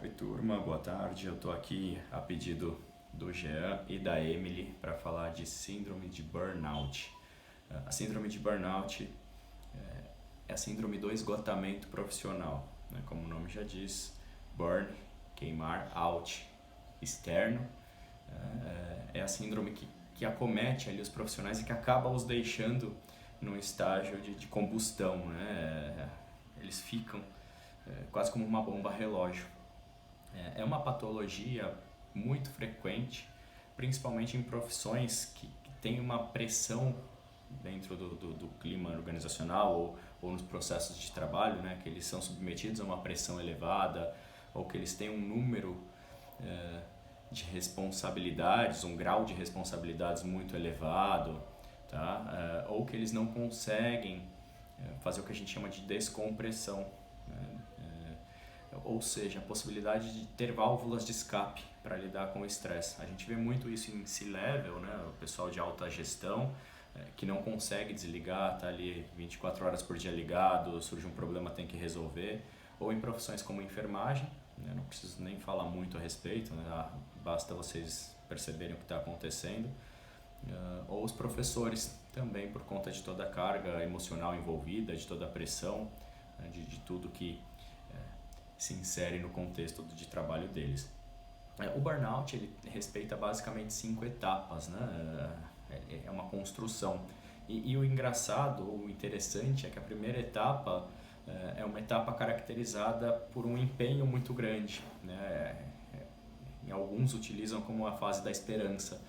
Oi, turma, boa tarde. Eu tô aqui a pedido do Jean e da Emily para falar de síndrome de burnout. A síndrome de burnout é a síndrome do esgotamento profissional, né? Como o nome já diz, burn, queimar, out, externo. É a síndrome que acomete ali os profissionais e que acaba os deixando num estágio de combustão, né? Eles ficam quase como uma bomba relógio. É uma patologia muito frequente, principalmente em profissões que têm uma pressão dentro do clima organizacional ou nos processos de trabalho, né, que eles são submetidos a uma pressão elevada ou que eles têm um número eh, de responsabilidades, um grau de responsabilidades muito elevado, tá? Ou que eles não conseguem fazer o que a gente chama de descompressão, né? Ou seja, a possibilidade de ter válvulas de escape para lidar com o estresse. A gente vê muito isso em C-level, né? O pessoal de alta gestão que não consegue desligar, está ali 24 horas por dia ligado, surge um problema, tem que resolver. Ou em profissões como enfermagem, né? Não preciso nem falar muito a respeito, né? Basta vocês perceberem o que está acontecendo. Ou os professores também, por conta de toda a carga emocional envolvida, de toda a pressão, né? de tudo que se insere no contexto de trabalho deles. O burnout ele respeita basicamente 5 etapas, né? É uma construção. E o engraçado, o interessante é que a primeira etapa é uma etapa caracterizada por um empenho muito grande, né? Em alguns utilizam como a fase da esperança,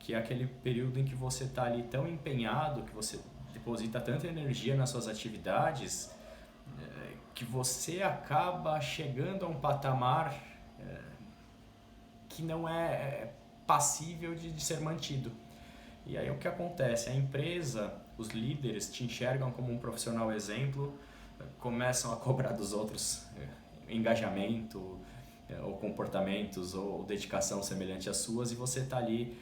que é aquele período em que você está ali tão empenhado, que você deposita tanta energia nas suas atividades, que você acaba chegando a um patamar que não é passível de ser mantido. E aí o que acontece? A empresa, os líderes te enxergam como um profissional exemplo, começam a cobrar dos outros engajamento, ou comportamentos, ou dedicação semelhante às suas, e você está ali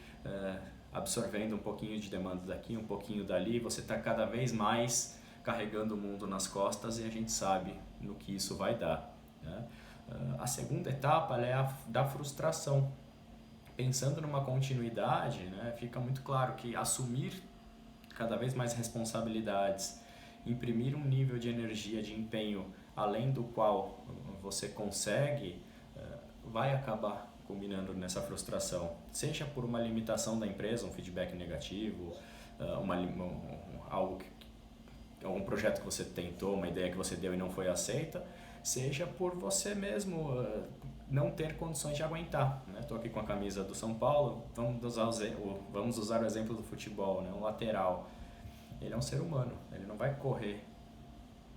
absorvendo um pouquinho de demanda daqui, um pouquinho dali, você está cada vez mais carregando o mundo nas costas e a gente sabe no que isso vai dar, né? A segunda etapa é a da frustração. Pensando numa continuidade, né, fica muito claro que assumir cada vez mais responsabilidades, imprimir um nível de energia, de empenho além do qual você consegue, vai acabar culminando nessa frustração, seja por uma limitação da empresa, um feedback negativo, algo algum projeto que você tentou, uma ideia que você deu e não foi aceita, seja por você mesmo não ter condições de aguentar. Estou aqui com a camisa do São Paulo, vamos usar o exemplo do futebol, né? Um lateral, ele é um ser humano, ele não vai correr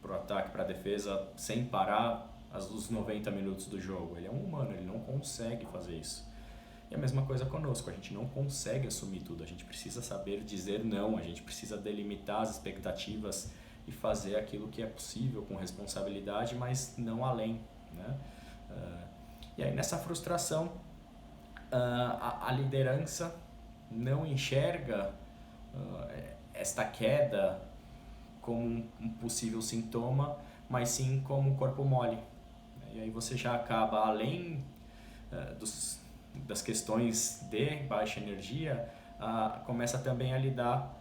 para o ataque, para a defesa, sem parar os 90 minutos do jogo. Ele é um humano, ele não consegue fazer isso. E a mesma coisa conosco, a gente não consegue assumir tudo, a gente precisa saber dizer não, a gente precisa delimitar as expectativas e fazer aquilo que é possível com responsabilidade, mas não além, né? E aí nessa frustração, a liderança não enxerga esta queda como um possível sintoma, mas sim como um corpo mole. E aí você já acaba, além das questões de baixa energia, começa também a lidar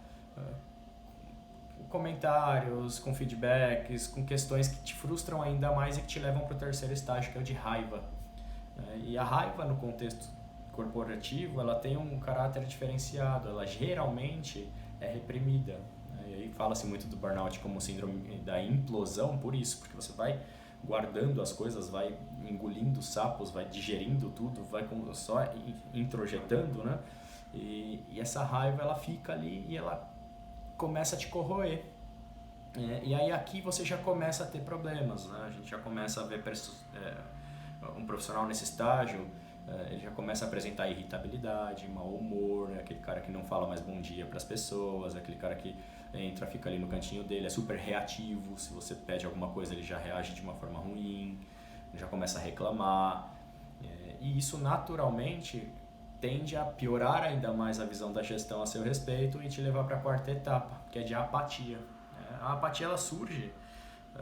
com comentários, com feedbacks, com questões que te frustram ainda mais e que te levam para o terceiro estágio, que é o de raiva. E a raiva no contexto corporativo, ela tem um caráter diferenciado, ela geralmente é reprimida. E aí fala-se muito do burnout como síndrome da implosão por isso, porque você vai guardando as coisas, vai engolindo sapos, vai digerindo tudo, vai só introjetando, né? E essa raiva ela fica ali e ela começa a te corroer. E aí aqui você já começa a ter problemas, né? A gente já começa a ver um profissional nesse estágio, ele já começa a apresentar irritabilidade, mau humor, né? Aquele cara que não fala mais bom dia para as pessoas, aquele cara que entra, fica ali no cantinho dele, é super reativo, se você pede alguma coisa ele já reage de uma forma ruim, já começa a reclamar, e isso naturalmente tende a piorar ainda mais a visão da gestão a seu respeito e te levar para a quarta etapa, que é de apatia. A apatia ela surge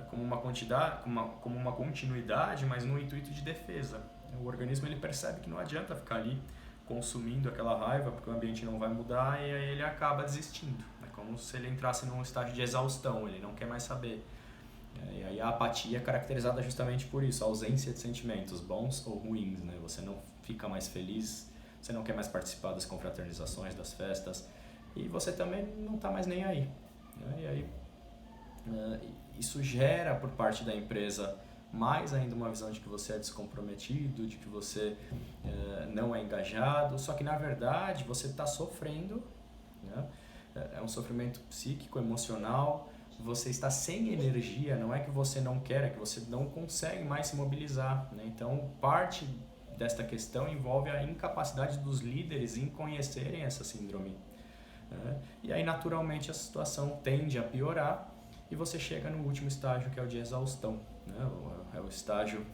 como uma quantidade, como uma continuidade, mas no intuito de defesa. O organismo ele percebe que não adianta ficar ali consumindo aquela raiva, porque o ambiente não vai mudar, e aí ele acaba desistindo. É como se ele entrasse num estágio de exaustão, ele não quer mais saber. E aí a apatia é caracterizada justamente por isso, a ausência de sentimentos, bons ou ruins, né? Você não fica mais feliz, você não quer mais participar das confraternizações, das festas, e você também não está mais nem aí. E aí isso gera por parte da empresa mais ainda uma visão de que você é descomprometido, de que você não é engajado, só que na verdade você está sofrendo, né? É um sofrimento psíquico, emocional, você está sem energia, não é que você não quer, é que você não consegue mais se mobilizar, né? Então parte desta questão envolve a incapacidade dos líderes em conhecerem essa síndrome, né? E aí naturalmente a situação tende a piorar e você chega no último estágio, que é o de exaustão, né? É o estágio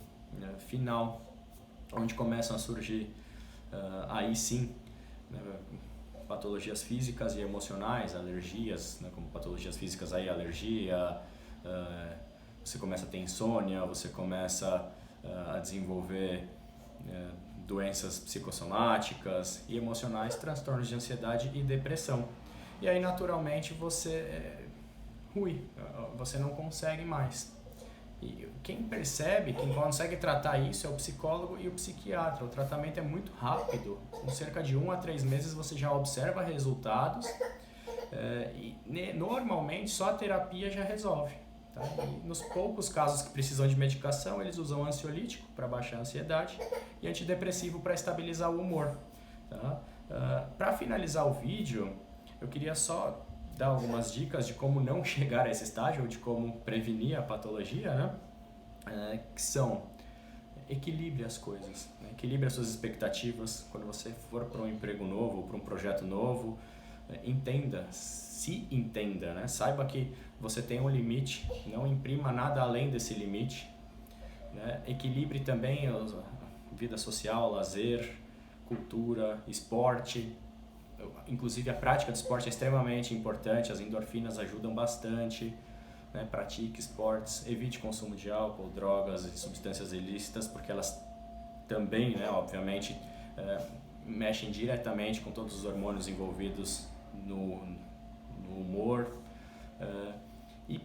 final, onde começam a surgir aí sim, né, patologias físicas e emocionais, alergias, né, como patologias físicas aí, alergia, você começa a ter insônia, você começa a desenvolver doenças psicossomáticas e emocionais, transtornos de ansiedade e depressão. E aí naturalmente você você não consegue mais. E quem percebe, quem consegue tratar isso é o psicólogo e o psiquiatra. O tratamento é muito rápido, com cerca de 1 a 3 meses você já observa resultados, e normalmente só a terapia já resolve. Tá? E nos poucos casos que precisam de medicação, eles usam ansiolítico para baixar a ansiedade e antidepressivo para estabilizar o humor. Tá? Para finalizar o vídeo, eu queria só dar algumas dicas de como não chegar a esse estágio, ou de como prevenir a patologia, né? Que são: equilibre as coisas, né? Equilibre as suas expectativas. Quando você for para um emprego novo, ou para um projeto novo, se entenda, né? Saiba que você tem um limite, não imprima nada além desse limite, né? Equilibre também a vida social, lazer, cultura, esporte. Inclusive a prática de esporte é extremamente importante, as endorfinas ajudam bastante, né? Pratique esportes, evite consumo de álcool, drogas e substâncias ilícitas, porque elas também, né, obviamente, mexem diretamente com todos os hormônios envolvidos no humor. E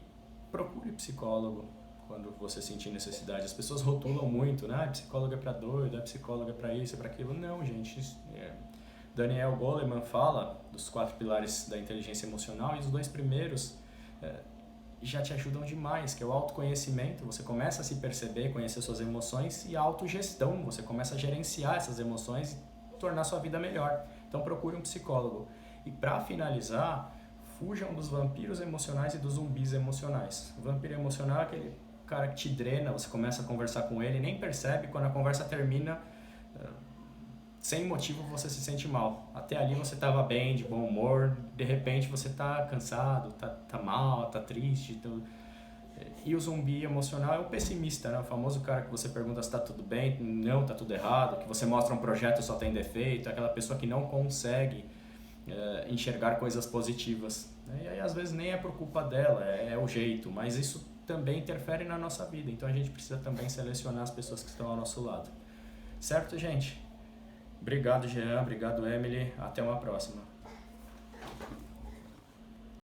procure psicólogo quando você sentir necessidade. As pessoas rotulam muito, né? Psicólogo é para doido, psicólogo é para isso, é para aquilo. Não, gente. Daniel Goleman fala dos 4 pilares da inteligência emocional, e os 2 primeiros já te ajudam demais, que é o autoconhecimento. Você começa a se perceber, conhecer suas emoções, e a autogestão, você começa a gerenciar essas emoções e tornar sua vida melhor. Então procure um psicólogo. E para finalizar, fujam dos vampiros emocionais e dos zumbis emocionais. O vampiro emocional é aquele cara que te drena, você começa a conversar com ele, nem percebe, quando a conversa termina, sem motivo você se sente mal. Até ali você estava bem, de bom humor, de repente você está cansado, tá mal, tá triste. E o zumbi emocional é o pessimista, né? O famoso cara que você pergunta se está tudo bem, não, tá tudo errado, que você mostra um projeto e só tem defeito, aquela pessoa que não consegue enxergar coisas positivas. E aí às vezes nem é por culpa dela, é o jeito, mas isso também interfere na nossa vida, então a gente precisa também selecionar as pessoas que estão ao nosso lado. Certo, gente? Obrigado, Jean. Obrigado, Emily. Até uma próxima.